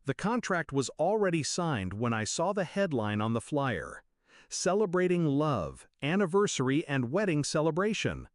The contract was already signed when I saw the headline on the flyer. Celebrating love, anniversary and wedding celebration.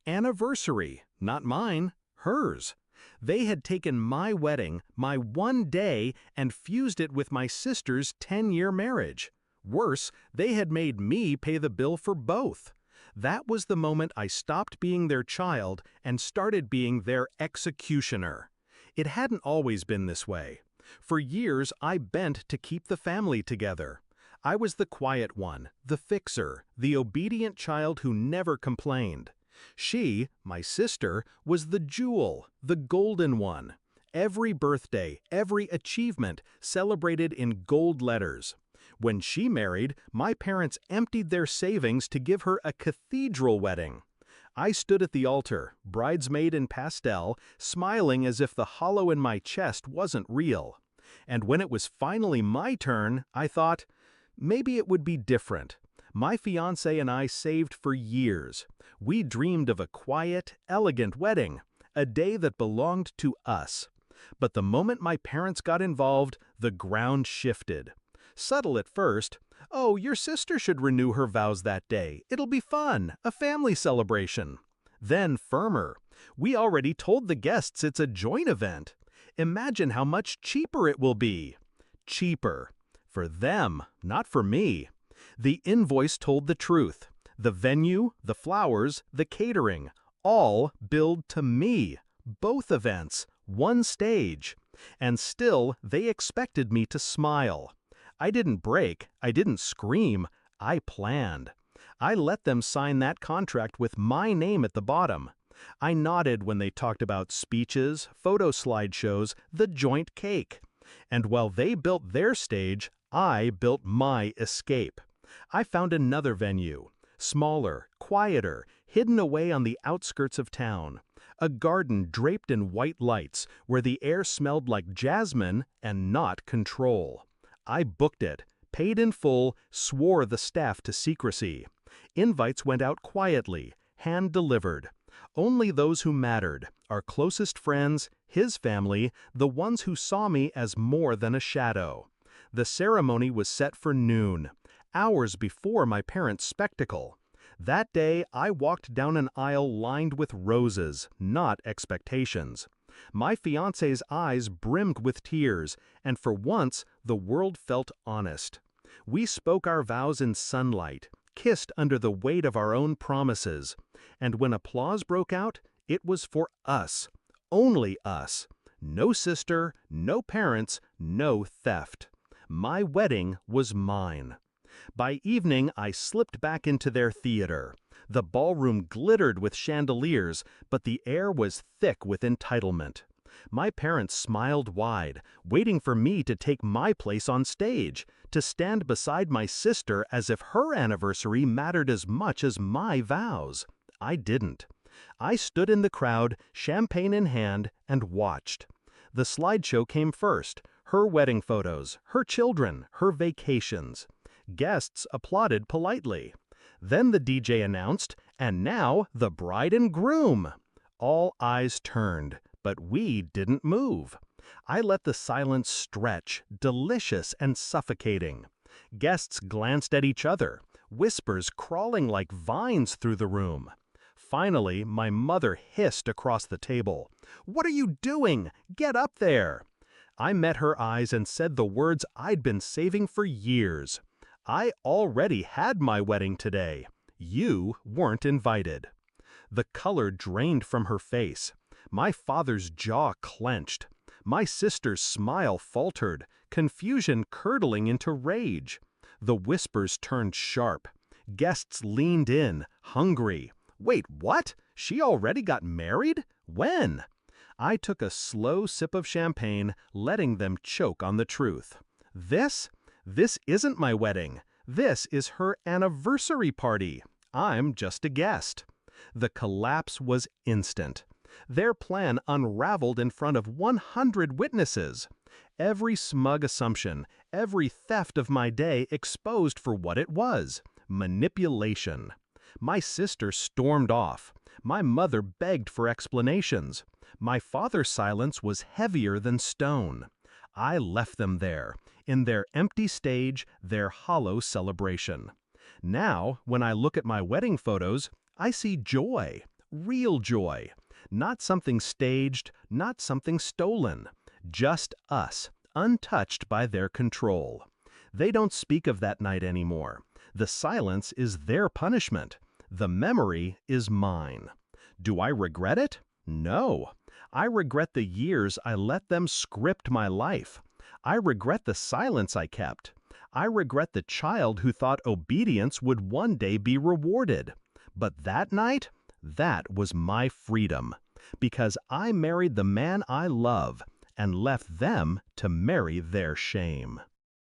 Anniversary, not mine, hers. They had taken my wedding, my one day, and fused it with my sister's 10-year marriage. Worse, they had made me pay the bill for both. That was the moment I stopped being their child and started being their executioner. It hadn't always been this way. For years, I bent to keep the family together. I was the quiet one, the fixer, the obedient child who never complained. She, my sister, was the jewel, the golden one. Every birthday, every achievement celebrated in gold letters. When she married, my parents emptied their savings to give her a cathedral wedding. I stood at the altar, bridesmaid in pastel, smiling as if the hollow in my chest wasn't real. And when it was finally my turn, I thought, maybe it would be different. My fiancé and I saved for years. We dreamed of a quiet, elegant wedding, a day that belonged to us. But the moment my parents got involved, the ground shifted. Subtle at first, "Oh, your sister should renew her vows that day. It'll be fun, a family celebration." Then firmer, "We already told the guests it's a joint event. Imagine how much cheaper it will be." Cheaper. For them, not for me. The invoice told the truth. The venue, the flowers, the catering, all billed to me. Both events, one stage. And still, they expected me to smile. I didn't break, I didn't scream, I planned. I let them sign that contract with my name at the bottom. I nodded when they talked about speeches, photo slideshows, the joint cake. And while they built their stage, I built my escape. I found another venue, smaller, quieter, hidden away on the outskirts of town. A garden draped in white lights where the air smelled like jasmine and not control. I booked it, paid in full, swore the staff to secrecy. Invites went out quietly, hand-delivered. Only those who mattered, our closest friends, his family, the ones who saw me as more than a shadow. The ceremony was set for noon, hours before my parents' spectacle. That day, I walked down an aisle lined with roses, not expectations. My fiancé's eyes brimmed with tears, and for once, the world felt honest. We spoke our vows in sunlight, kissed under the weight of our own promises. And when applause broke out, it was for us. Only us. No sister, no parents, no theft. My wedding was mine. By evening, I slipped back into their theater. The ballroom glittered with chandeliers, but the air was thick with entitlement. My parents smiled wide, waiting for me to take my place on stage, to stand beside my sister as if her anniversary mattered as much as my vows. I didn't. I stood in the crowd, champagne in hand, and watched. The slideshow came first, her wedding photos, her children, her vacations. Guests applauded politely. Then the DJ announced, "And now, the bride and groom." All eyes turned, but we didn't move. I let the silence stretch, delicious and suffocating. Guests glanced at each other, whispers crawling like vines through the room. Finally, my mother hissed across the table, "What are you doing? Get up there!" I met her eyes and said the words I'd been saving for years. I already had my wedding today. You weren't invited. The color drained from her face. My father's jaw clenched. My sister's smile faltered, confusion curdling into rage. The whispers turned sharp. Guests leaned in, hungry. "Wait, what? She already got married? When?" I took a slow sip of champagne, letting them choke on the truth. This isn't my wedding. This is her anniversary party. I'm just a guest. The collapse was instant. Their plan unraveled in front of 100 witnesses. Every smug assumption, every theft of my day exposed for what it was: manipulation. My sister stormed off. My mother begged for explanations. My father's silence was heavier than stone. I left them there, in their empty stage, their hollow celebration. Now, when I look at my wedding photos, I see joy, real joy. Not something staged, not something stolen. Just us, untouched by their control. They don't speak of that night anymore. The silence is their punishment. The memory is mine. Do I regret it? No. I regret the years I let them script my life. I regret the silence I kept. I regret the child who thought obedience would one day be rewarded. But that night, that was my freedom. Because I married the man I love and left them to marry their shame.